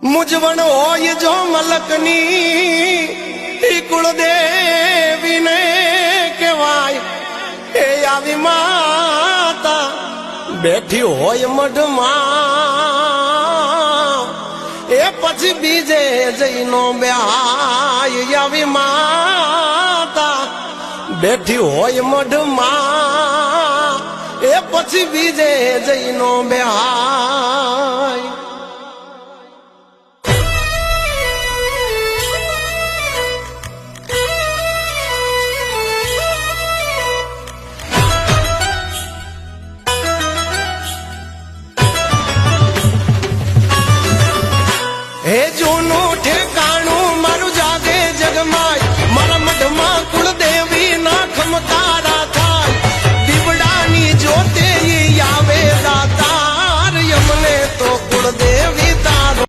મૂંઝવણ હોય જો મલકની ઈ કુળદેવીને કહેવાય એ આવી માતા બેઠી હોય મઢમાં એ પછી બીજે જઈનો બેહાય આવી માતા બેઠી હોય મઢમાં એ પછી બીજે જઈનો બેહાય હે જૂનું